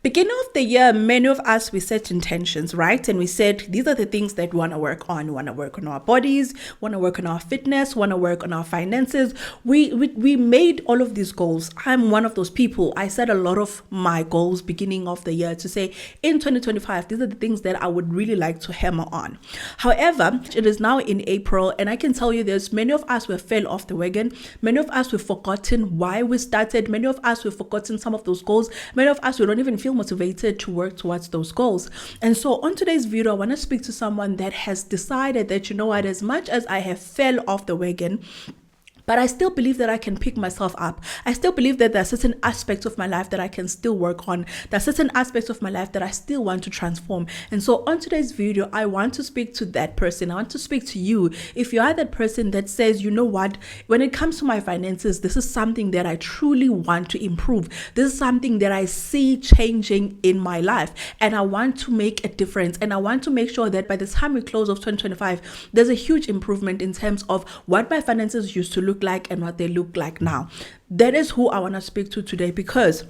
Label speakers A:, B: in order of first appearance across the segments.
A: Beginning of the year, many of us, we set intentions, right? And we said, these are the things that we want to work on. We want to work on our bodies, want to work on our fitness, want to work on our finances. We made all of these goals. I'm one of those people. I set a lot of my goals beginning of the year to say, in 2025, these are the things that I would really like to hammer on. However, it is now in April, and I can tell you this, many of us were fell off the wagon. Many of us, we've forgotten why we started. Many of us, we've forgotten some of those goals. Many of us, we don't even feel motivated to work towards those goals. And so on today's video, I want to speak to someone that has decided that, you know what, as much as I have fell off the wagon, but I still believe that I can pick myself up. I still believe that there are certain aspects of my life that I can still work on. There are certain aspects of my life that I still want to transform. And so on today's video, I want to speak to that person. I want to speak to you. If you are that person that says, you know what, when it comes to my finances, this is something that I truly want to improve. This is something that I see changing in my life. And I want to make a difference. And I want to make sure that by the time we close of 2025, there's a huge improvement in terms of what my finances used to look like and what they look like now. That is who I want to speak to today, because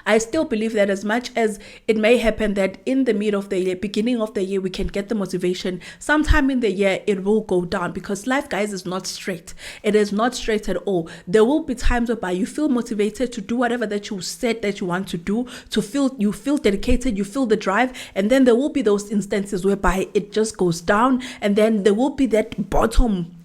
A: I still believe that as much as it may happen that in the middle of the year, beginning of the year, we can get the motivation, sometime in the year it will go down, because life, guys, is not straight. It is not straight at all. There will be times whereby you feel motivated to do whatever that you said that you want to do, you feel dedicated, you feel the drive, and then there will be those instances whereby it just goes down, and then there will be that bottom,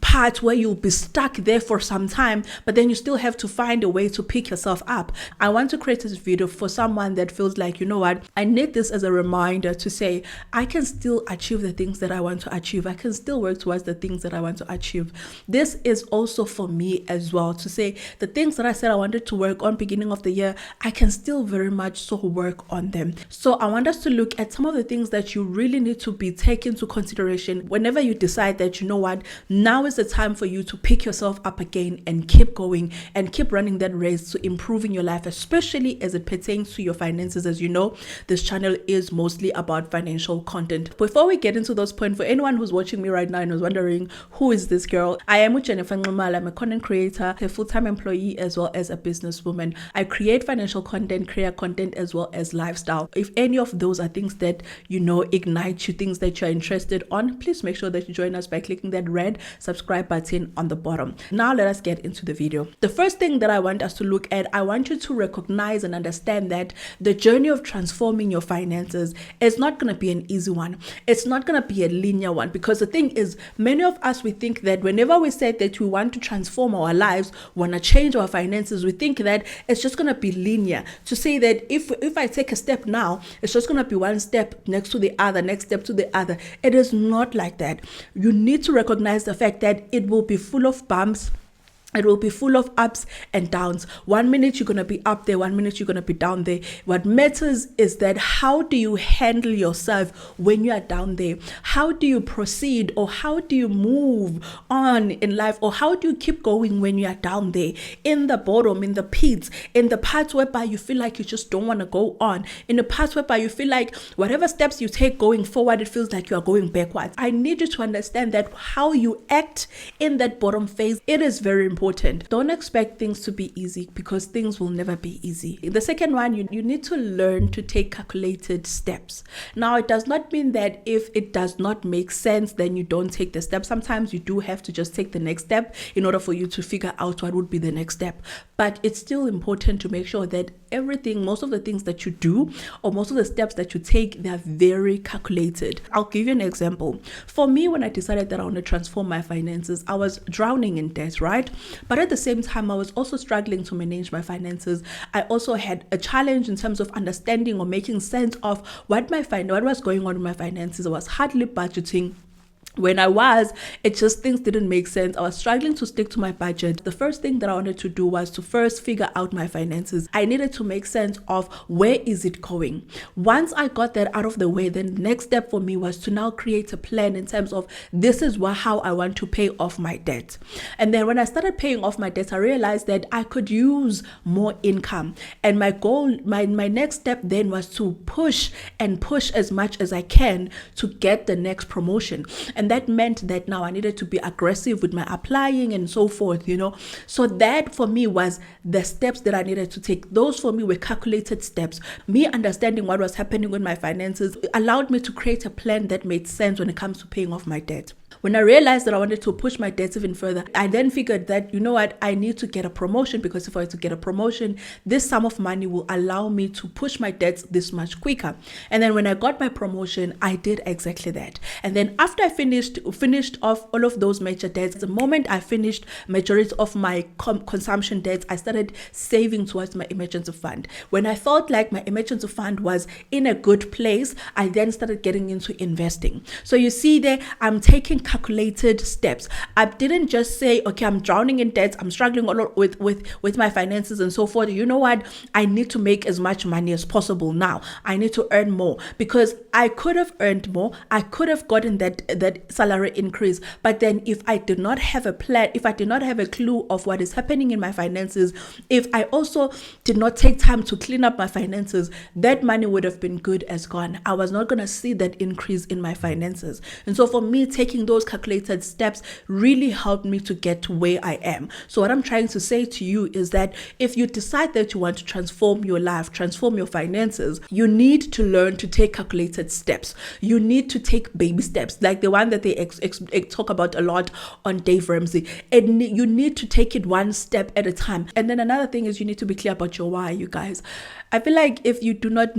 A: part where you'll be stuck there for some time, but then you still have to find a way to pick yourself up. I want to create this video for someone that feels like, you know what, I need this as a reminder to say, I can still achieve the things that I want to achieve. I can still work towards the things that I want to achieve. This is also for me as well, to say the things that I said I wanted to work on beginning of the year, I can still very much so work on them. So I want us to look at some of the things that you really need to be taken into consideration whenever you decide that, you know what, now is the time for you to pick yourself up again and keep going and keep running that race to improving your life, especially as it pertains to your finances. As you know, this channel is mostly about financial content. Before we get into those points, for anyone who's watching me right now and was wondering, who is this girl? I am Jennifer Nxumalo. I'm a content creator, a full-time employee, as well as a businesswoman. I create financial content, career content, as well as lifestyle. If any of those are things that, ignite you, things that you're interested on, please make sure that you join us by clicking that red subscribe button on the bottom. Now let us get into the video. The first thing that I want us to look at, I want you to recognize and understand that the journey of transforming your finances is not going to be an easy one. It's not going to be a linear one, because the thing is, many of us, we think that whenever we say that we want to transform our lives, want to change our finances, we think that it's just going to be linear. To say that if I take a step now, it's just going to be one step next to the other, next step to the other. It is not like that. You need to recognize the fact that it will be full of bumps. It will be full of ups and downs. 1 minute you're going to be up there, 1 minute you're going to be down there. What matters is that how do you handle yourself when you are down there? How do you proceed, or how do you move on in life, or how do you keep going when you are down there in the bottom, in the pits, in the parts whereby you feel like you just don't want to go on, in the parts whereby you feel like whatever steps you take going forward, it feels like you are going backwards. I need you to understand that how you act in that bottom phase, it is very important. Don't expect things to be easy, because things will never be easy. The second one, you need to learn to take calculated steps. Now, it does not mean that if it does not make sense, then you don't take the step. Sometimes you do have to just take the next step in order for you to figure out what would be the next step. But it's still important to make sure that most of the things that you do, or most of the steps that you take, they're very calculated. I'll give you an example. For me, when I decided that I want to transform my finances, I was drowning in debt, right? But at the same time, I was also struggling to manage my finances. I also had a challenge in terms of understanding or making sense of what was going on with my finances. I was hardly budgeting. When things didn't make sense. I was struggling to stick to my budget. The first thing that I wanted to do was to first figure out my finances. I needed to make sense of where is it going. Once I got that out of the way, then the next step for me was to now create a plan in terms of this is how I want to pay off my debt. And then when I started paying off my debt, I realized that I could use more income. And my goal, my next step then was to push as much as I can to get the next promotion. And And that meant that now I needed to be aggressive with my applying and so forth, So that for me was the steps that I needed to take. Those for me were calculated steps. Me understanding what was happening with my finances allowed me to create a plan that made sense when it comes to paying off my debt. When I realized that I wanted to push my debts even further, I then figured that, you know what, I need to get a promotion, because if I were to get a promotion, this sum of money will allow me to push my debts this much quicker. And then when I got my promotion, I did exactly that. And then after I finished off all of those major debts, the moment I finished majority of my consumption debts, I started saving towards my emergency fund. When I felt like my emergency fund was in a good place, I then started getting into investing. So you see there, I'm taking calculated steps. I didn't just say, okay, I'm drowning in debt, I'm struggling a lot with my finances and so forth. You know what? I need to make as much money as possible now. I need to earn more, because I could have earned more. I could have gotten that salary increase. But then if I did not have a plan, if I did not have a clue of what is happening in my finances, if I also did not take time to clean up my finances, that money would have been good as gone. I was not going to see that increase in my finances. And so for me, taking those calculated steps really helped me to get to where I am. So what I'm trying to say to you is that if you decide that you want to transform your life, transform your finances, you need to learn to take calculated steps. You need to take baby steps, like the one that they talk about a lot on Dave Ramsey. And you need to take it one step at a time. And then another thing is you need to be clear about your why, you guys. I feel like if you do not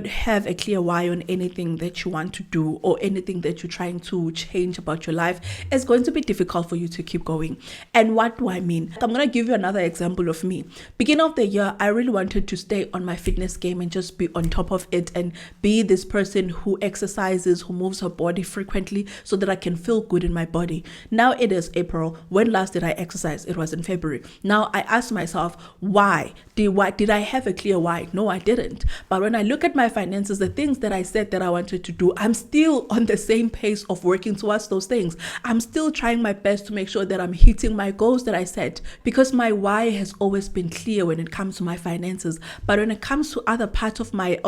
A: have a clear why on anything that you want to do or anything that you're trying to change about your life, it's going to be difficult for you to keep going. And what do I mean? I'm going to give you another example of me. Beginning of the year, I really wanted to stay on my fitness game and just be on top of it and be this person who exercises, who moves her body frequently so that I can feel good in my body. Now it is April. When last did I exercise? It was in February. Now I asked myself, why? Did I have a clear why? No, I didn't. But when I look at my finances, the things that I said that I wanted to do, I'm still on the same pace of working towards those things. I'm still trying my best to make sure that I'm hitting my goals that I set, because my why has always been clear when it comes to my finances. But when it comes to other parts of my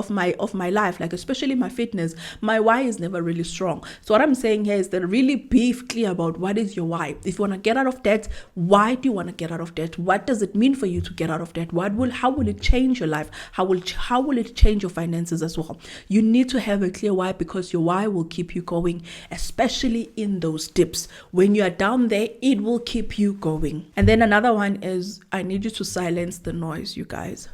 A: life, like especially my fitness, my why is never really strong. So what I'm saying here is that really be clear about what is your why. If you want to get out of debt, why do you want to get out of debt? What does it mean for you to get out of debt? How will it change your life? How will it change your finances as well? You need to have a clear why, because your why will keep you going, especially in those dips. When you are down there, it will keep you going. And then another one is, I need you to silence the noise, you guys.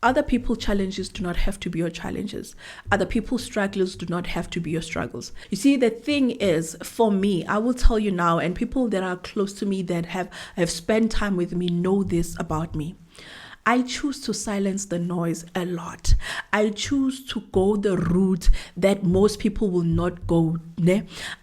A: Other people's challenges do not have to be your challenges. Other people's struggles do not have to be your struggles. You see, the thing is, for me, I will tell you now, and people that are close to me that have spent time with me know this about me. I choose to silence the noise a lot. I choose to go the route that most people will not go.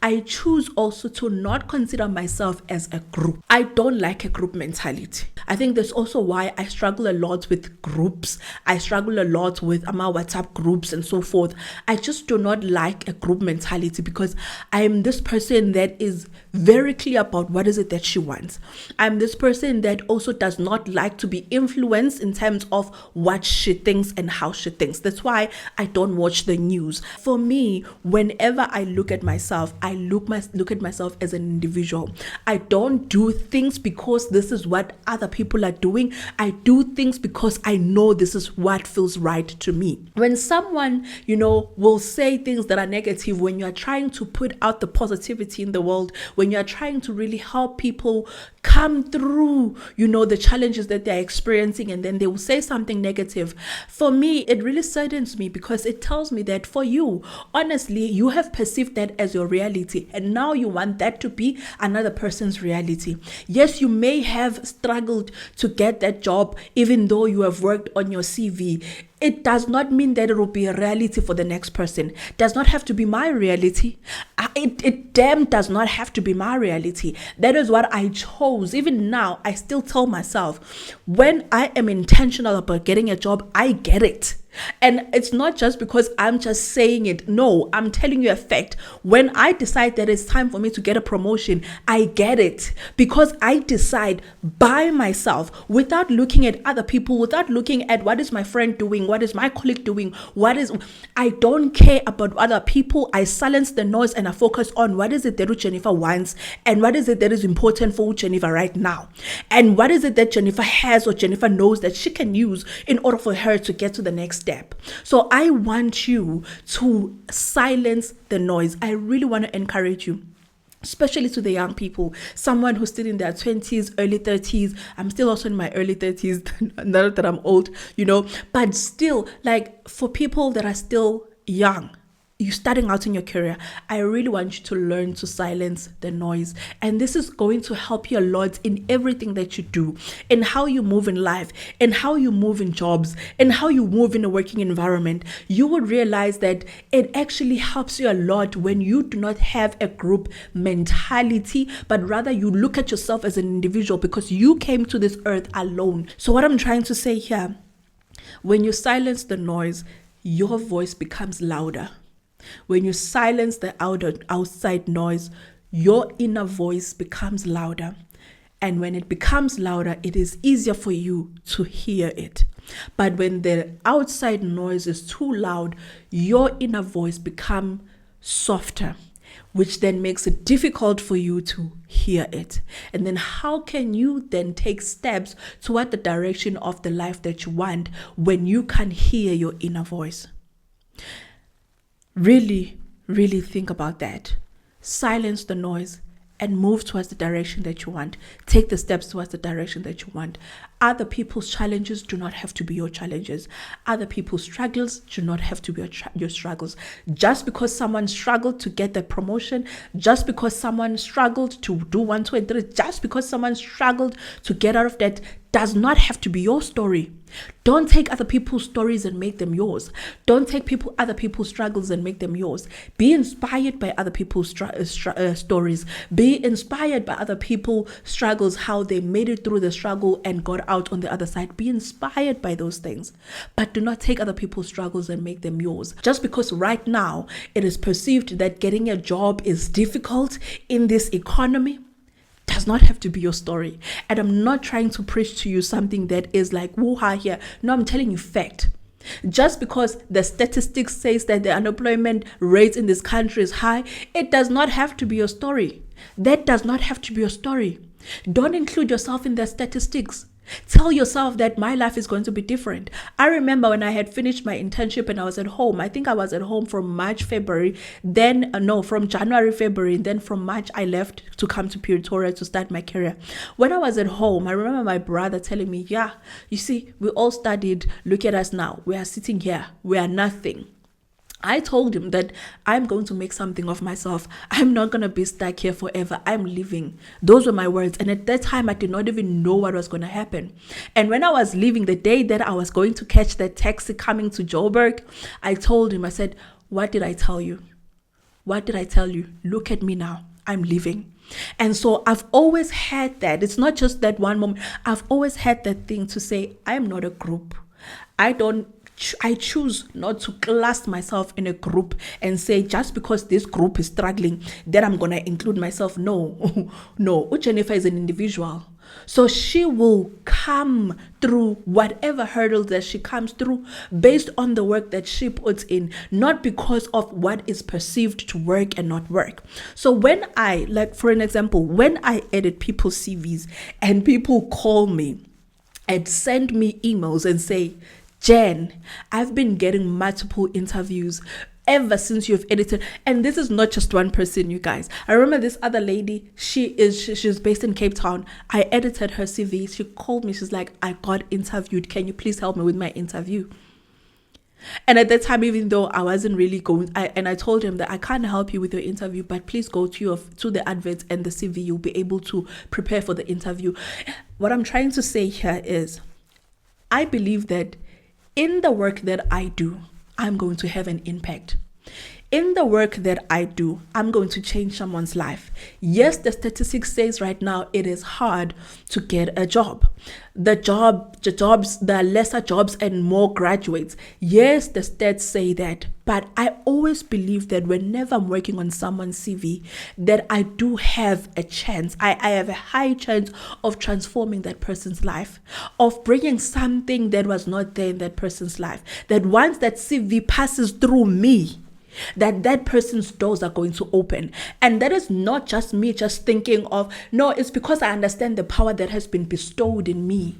A: I choose also to not consider myself as a group. I don't like a group mentality. I think that's also why I struggle a lot with groups. I struggle a lot with my WhatsApp groups and so forth. I just do not like a group mentality, because I am this person that is very clear about what is it that she wants. I'm this person that also does not like to be influenced in terms of what she thinks and how she thinks. That's why I don't watch the news. For me, whenever I look at myself, I look at myself as an individual. I don't do things because this is what other people are doing. I do things because I know this is what feels right to me. When someone, will say things that are negative, when you are trying to put out the positivity in the world, when you are trying to really help people come through, the challenges that they're experiencing, and then they will say something negative. For me, it really saddens me, because it tells me that for you, honestly, you have perceived that as your reality, and now you want that to be another person's reality. Yes, you may have struggled to get that job, even though you have worked on your CV. It does not mean that it will be a reality for the next person. It does not have to be my reality. It damn does not have to be my reality. That is what I chose. Even now, I still tell myself, when I am intentional about getting a job, I get it. And it's not just because I'm just saying it. No, I'm telling you a fact. When I decide that it's time for me to get a promotion, I get it because I decide by myself without looking at other people, without looking at what is my friend doing, what is my colleague doing, I don't care about other people. I silence the noise and I focus on what is it that Jennifer wants and what is it that is important for Jennifer right now. And what is it that Jennifer has or Jennifer knows that she can use in order for her to get to the next step. So I want you to silence the noise. I really want to encourage you, especially to the young people, someone who's still in their 20s, early 30s. I'm still also in my early 30s, not that I'm old, but still, like, for people that are still young, you're starting out in your career, I really want you to learn to silence the noise. And this is going to help you a lot in everything that you do, in how you move in life, in how you move in jobs, in how you move in a working environment. You will realize that it actually helps you a lot when you do not have a group mentality, but rather you look at yourself as an individual because you came to this earth alone. So what I'm trying to say here, when you silence the noise, your voice becomes louder. When you silence the outside noise, your inner voice becomes louder. And when it becomes louder, it is easier for you to hear it. But when the outside noise is too loud, your inner voice becomes softer, which then makes it difficult for you to hear it. And then how can you then take steps toward the direction of the life that you want when you can hear your inner voice? Really, really think about that. Silence the noise and move towards the direction that you want. Take the steps towards the direction that you want. Other people's challenges do not have to be your challenges. Other people's struggles do not have to be your struggles. Just because someone struggled to get the promotion, just because someone struggled to do 1, 2, and 3, just because someone struggled to get out of that, does not have to be your story. Don't take other people's stories and make them yours. Don't take other people's struggles and make them yours. Be inspired by other people's stories. Be inspired by other people's struggles, how they made it through the struggle and got out on the other side. Be inspired by those things. But do not take other people's struggles and make them yours. Just because right now it is perceived that getting a job is difficult in this economy, does not have to be your story. And I'm not trying to preach to you something that is like woo-ha here. No, I'm telling you fact. Just because the statistics says that the unemployment rate in this country is high, it does not have to be your story. That does not have to be your story. Don't include yourself in the statistics. Tell yourself that my life is going to be different. I remember when I had finished my internship and I was at home. I think I was at home from February, from January, February. And then from March, I left to come to Pretoria to start my career. When I was at home, I remember my brother telling me, yeah, you see, we all studied. Look at us now. We are sitting here. We are nothing. I told him that I'm going to make something of myself. I'm not going to be stuck here forever. I'm leaving. Those were my words. And at that time, I did not even know what was going to happen. And when I was leaving, the day that I was going to catch that taxi coming to Joburg, I told him, I said, what did I tell you? What did I tell you? Look at me now. I'm leaving. And so I've always had that. It's not just that one moment. I've always had that thing to say, I'm not a group. I choose not to class myself in a group and say just because this group is struggling, then I'm going to include myself. No. Jennifer is an individual. So she will come through whatever hurdles that she comes through based on the work that she puts in, not because of what is perceived to work and not work. So when for an example, when I edit people's CVs and people call me and send me emails and say, Jen, I've been getting multiple interviews ever since you've edited. And this is not just one person, you guys. I remember this other lady, she's based in Cape Town. I edited her CV. She called me. She's like, I got interviewed. Can you please help me with my interview? And at that time, even though I wasn't really going, I told him that I can't help you with your interview, but please go to the adverts and the CV. You'll be able to prepare for the interview. What I'm trying to say here is, I believe that in the work that I do, I'm going to have an impact. in the work that I do, I'm going to change someone's life. Yes, the statistics says right now it is hard to get a job. The lesser jobs and more graduates. Yes, the stats say that. But I always believe that whenever I'm working on someone's CV, that I do have a chance. I have a high chance of transforming that person's life, of bringing something that was not there in that person's life. That once that CV passes through me, that person's doors are going to open. And that is not just me just thinking of, no, it's because I understand the power that has been bestowed in me.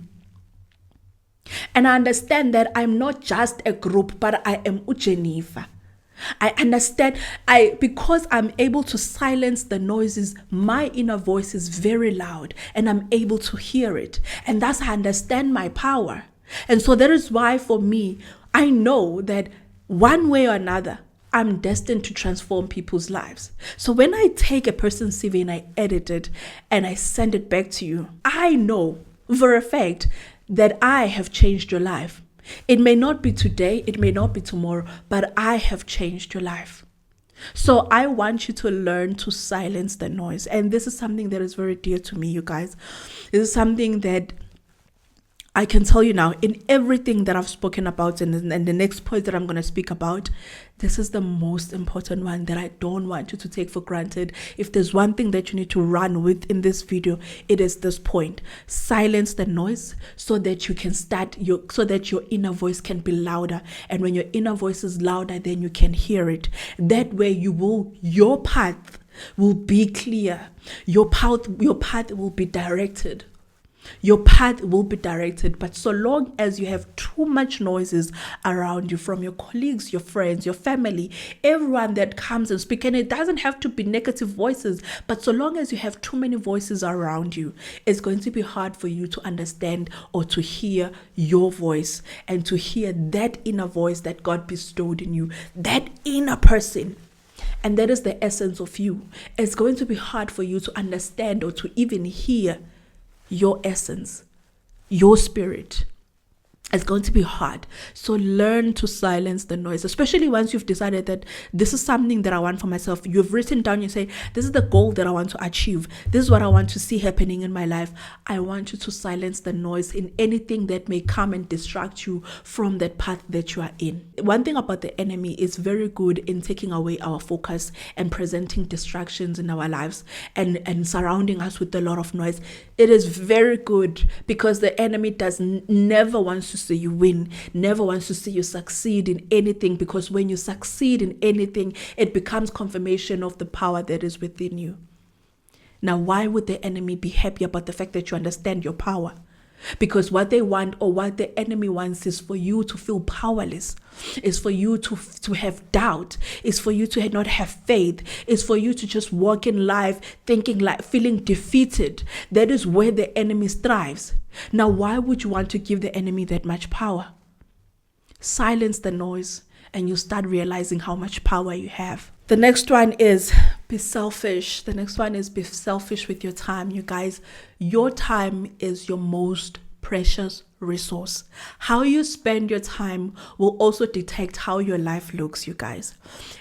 A: And I understand that I'm not just a group, but I am Geneva. I understand because I'm able to silence the noises, my inner voice is very loud and I'm able to hear it. And thus I understand my power. And so that is why for me, I know that one way or another, I'm destined to transform people's lives. So when I take a person's CV and I edit it and I send it back to you, I know for a fact that I have changed your life. It may not be today, it may not be tomorrow, but I have changed your life. So I want you to learn to silence the noise. And this is something that is very dear to me, you guys. This is something that I can tell you now, in everything that I've spoken about and the next point that I'm going to speak about, this is the most important one that I don't want you to take for granted. If there's one thing that you need to run with in this video, it is this point. Silence the noise so that you can so that your inner voice can be louder. And when your inner voice is louder, then you can hear it. That way your path will be clear. Your path will be directed. Your path will be directed, but so long as you have too much noises around you from your colleagues, your friends, your family, everyone that comes and speaks, and it doesn't have to be negative voices, but so long as you have too many voices around you, it's going to be hard for you to understand or to hear your voice and to hear that inner voice that God bestowed in you, that inner person. And that is the essence of you. It's going to be hard for you to understand or to even hear your essence, your spirit. It's going to be hard. So learn to silence the noise, especially once you've decided that this is something that I want for myself. You've written down, you say, this is the goal that I want to achieve. This is what I want to see happening in my life. I want you to silence the noise in anything that may come and distract you from that path that you are in. One thing about the enemy is very good in taking away our focus and presenting distractions in our lives and surrounding us with a lot of noise. It is very good because the enemy never wants to see you win, never wants to see you succeed in anything, because when you succeed in anything, it becomes confirmation of the power that is within you. Now, why would the enemy be happy about the fact that you understand your power? Because what they want, or what the enemy wants, is for you to feel powerless, is for you to have doubt, is for you to not have faith, is for you to just walk in life feeling defeated. That is where the enemy thrives. Now, why would you want to give the enemy that much power? Silence the noise and you start realizing how much power you have. The next one is be selfish. The next one is be selfish with your time. You guys, your time is your most precious resource. How you spend your time will also detect how your life looks, you guys.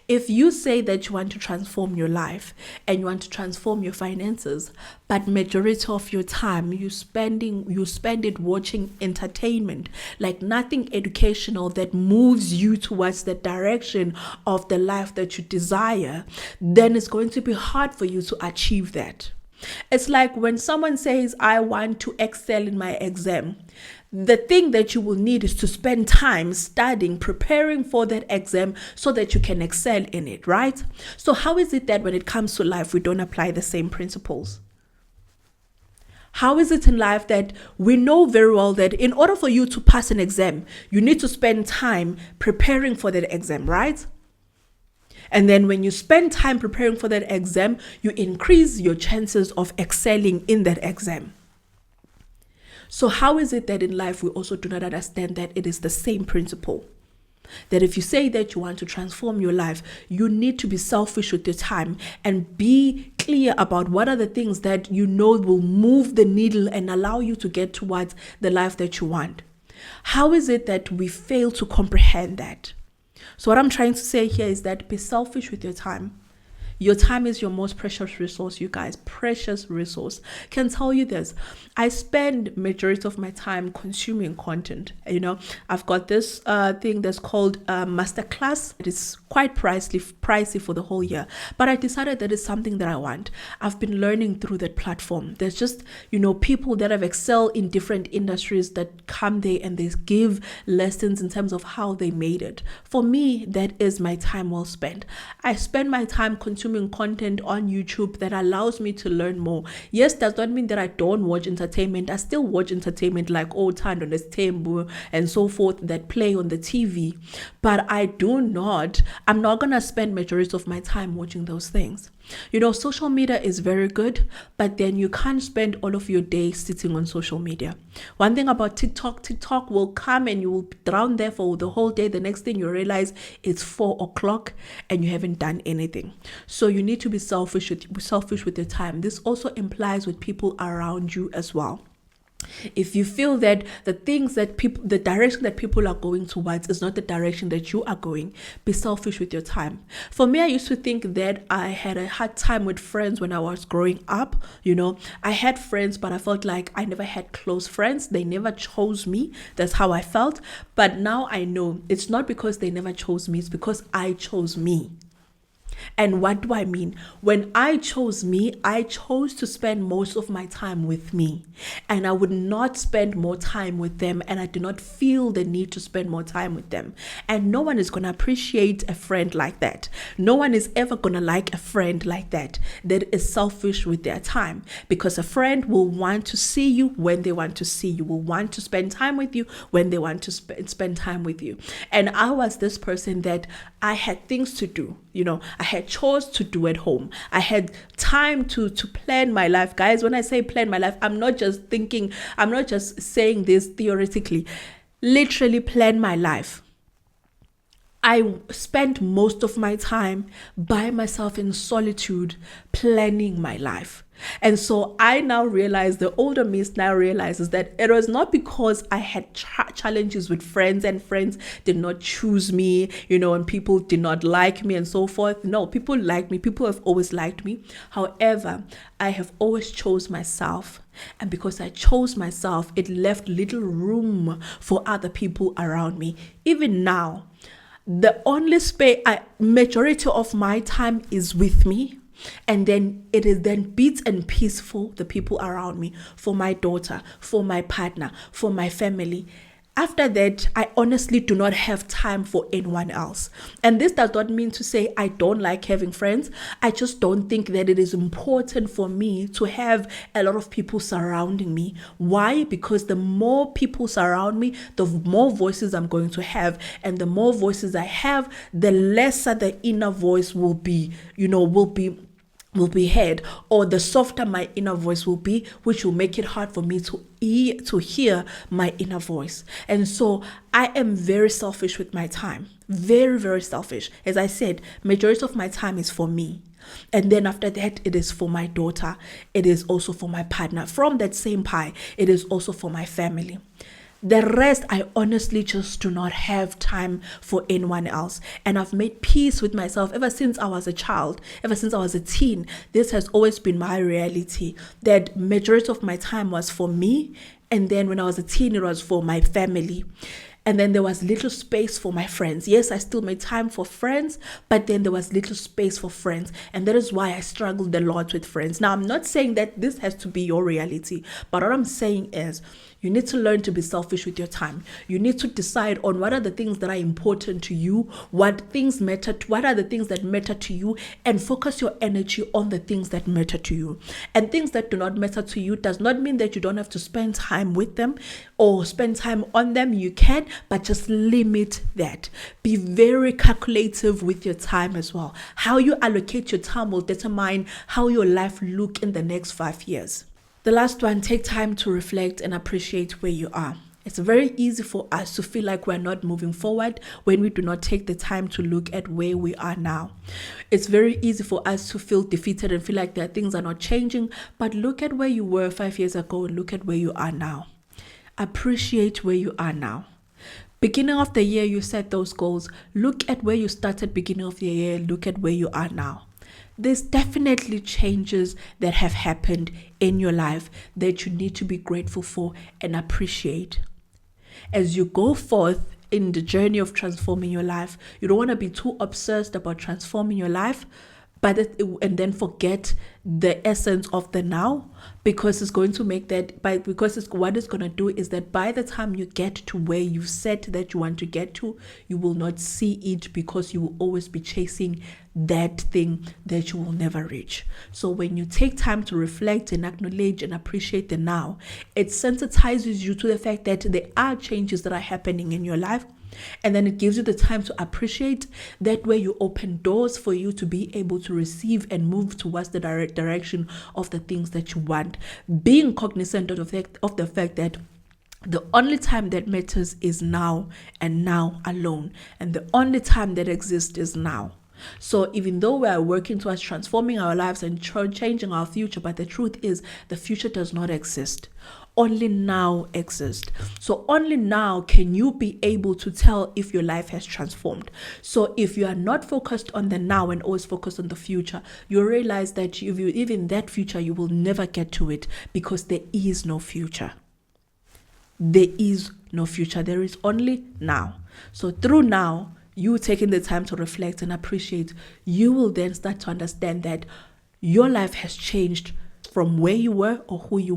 A: If you say that you want to transform your life and you want to transform your finances, but majority of your time you spend it watching entertainment, like nothing educational that moves you towards the direction of the life that you desire, then it's going to be hard for you to achieve that. It's like when someone says, I want to excel in my exam. The thing that you will need is to spend time studying, preparing for that exam so that you can excel in it, right? So how is it that when it comes to life, we don't apply the same principles? How is it in life that we know very well that in order for you to pass an exam, you need to spend time preparing for that exam, right? And then when you spend time preparing for that exam, you increase your chances of excelling in that exam. So how is it that in life we also do not understand that it is the same principle? That if you say that you want to transform your life, you need to be selfish with your time and be clear about what are the things that you know will move the needle and allow you to get towards the life that you want. How is it that we fail to comprehend that? So what I'm trying to say here is that be selfish with your time. Your time is your most precious resource, you guys. Precious resource. Can tell you this. I spend majority of my time consuming content. I've got this thing that's called Masterclass. It is quite pricey for the whole year. But I decided that it's something that I want. I've been learning through that platform. There's just, people that have excelled in different industries that come there and they give lessons in terms of how they made it. For me, that is my time well spent. I spend my time consuming content on YouTube that allows me to learn more. Yes, does not mean that I don't watch entertainment. I still watch entertainment like Thando Nestembu and so forth that play on the TV. But I'm not gonna spend majority of my time watching those things. Social media is very good, but then you can't spend all of your day sitting on social media. One thing about TikTok will come and you will be drowned there for the whole day. The next thing you realize it's 4:00 and you haven't done anything. So you need to be selfish with your time. This also implies with people around you as well. If you feel that the direction that people are going towards is not the direction that you are going, be selfish with your time. For me, I used to think that I had a hard time with friends when I was growing up. I had friends, but I felt like I never had close friends. They never chose me. That's how I felt. But now I know it's not because they never chose me. It's because I chose me. And what do I mean? When I chose me, I chose to spend most of my time with me. And I would not spend more time with them. And I do not feel the need to spend more time with them. And no one is going to appreciate a friend like that. No one is ever going to like a friend like that is selfish with their time. Because a friend will want to see you when they want to see you, will want to spend time with you when they want to spend time with you. And I was this person that I had things to do. I had chores to do at home. I had time to plan my life. Guys, when I say plan my life, I'm not just saying this theoretically. Literally plan my life. I spent most of my time by myself in solitude planning my life. And so I now realize, the older me now realizes that it was not because I had challenges with friends and friends did not choose me, and people did not like me and so forth. No, people like me. People have always liked me. However, I have always chose myself. And because I chose myself, it left little room for other people around me. Even now, the only majority of my time is with me. And then it is then bits and peaceful, the people around me, for my daughter, for my partner, for my family. After that, I honestly do not have time for anyone else. And this does not mean to say I don't like having friends. I just don't think that it is important for me to have a lot of people surrounding me. Why? Because the more people surround me, the more voices I'm going to have. And the more voices I have, the lesser the inner voice will be heard, or the softer my inner voice will be, which will make it hard for me to hear my inner voice. And so I am very selfish with my time. Very, very selfish. As I said, majority of my time is for me. And then after that, it is for my daughter. It is also for my partner. From that same pie, it is also for my family. The rest, I honestly just do not have time for anyone else. And I've made peace with myself ever since I was a child, ever since I was a teen. This has always been my reality, that majority of my time was for me. And then when I was a teen, it was for my family. And then there was little space for my friends. Yes, I still made time for friends, but then there was little space for friends. And that is why I struggled a lot with friends. Now, I'm not saying that this has to be your reality, but what I'm saying is, you need to learn to be selfish with your time. You need to decide on what are the things that are important to you, what are the things that matter to you, and focus your energy on the things that matter to you. And things that do not matter to you does not mean that you don't have to spend time with them or spend time on them. You can, but just limit that. Be very calculative with your time as well. How you allocate your time will determine how your life look in the next 5 years. The last one, take time to reflect and appreciate where you are. It's very easy for us to feel like we're not moving forward when we do not take the time to look at where we are now. It's very easy for us to feel defeated and feel like that things are not changing, but look at where you were 5 years ago and look at where you are now. Appreciate where you are now. Beginning of the year, you set those goals. Look at where you started beginning of the year. Look at where you are now. There's definitely changes that have happened in your life that you need to be grateful for and appreciate. As you go forth in the journey of transforming your life, you don't want to be too obsessed about transforming your life, and then forget the essence of the now, because it's going to make that what it's going to do is that by the time you get to where you said that you want to get to, you will not see it, because you will always be chasing that thing that you will never reach. So when you take time to reflect and acknowledge and appreciate the now, it sensitizes you to the fact that there are changes that are happening in your life. And then it gives you the time to appreciate. That way you open doors for you to be able to receive and move towards the direct direction of the things that you want. Being cognizant of the fact that the only time that matters is now, and now alone. And the only time that exists is now. So even though we are working towards transforming our lives and changing our future, but the truth is the future does not exist. Only now exists. So only now can you be able to tell if your life has transformed. So if you are not focused on the now and always focused on the future, you realize that if you live in that future, you will never get to it, because there is no future. There is no future. There is only now. So through now, you taking the time to reflect and appreciate, you will then start to understand that your life has changed from where you were or who you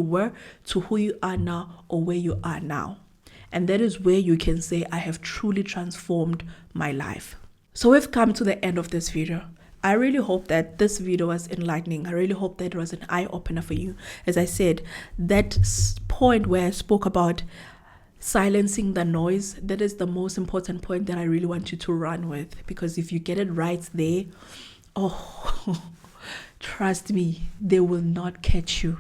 A: were to who you are now or where you are now. And that is where you can say, I have truly transformed my life. So we've come to the end of this video. I really hope that this video was enlightening. I really hope that it was an eye-opener for you. As I said, that point where I spoke about silencing the noise, that is the most important point that I really want you to run with, because if you get it right there, trust me, they will not catch you.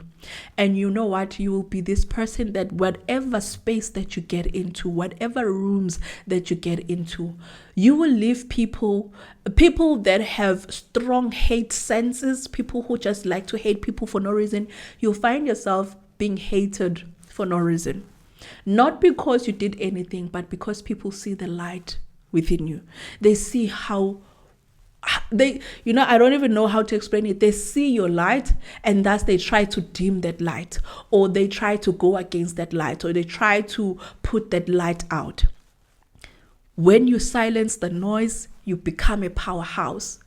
A: And you know what? You will be this person that whatever space that you get into, whatever rooms that you get into, you will leave people that have strong hate senses, people who just like to hate people for no reason. You'll find yourself being hated for no reason. Not because you did anything, but because people see the light within you. They see how I don't even know how to explain it. They see your light, and thus they try to dim that light, or they try to go against that light, or they try to put that light out. When you silence the noise, you become a powerhouse.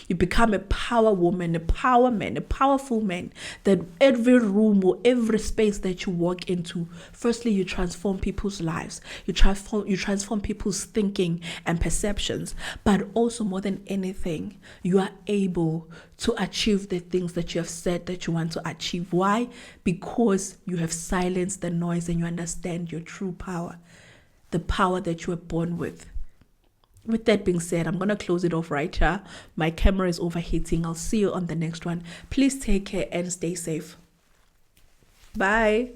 A: You become a power woman, a power man, a powerful man, that every room or every space that you walk into, firstly, you transform people's lives. You transform people's thinking and perceptions. But also, more than anything, you are able to achieve the things that you have said that you want to achieve. Why? Because you have silenced the noise and you understand your true power, the power that you were born with. With that being said, I'm going to close it off right here. My camera is overheating. I'll see you on the next one. Please take care and stay safe. Bye.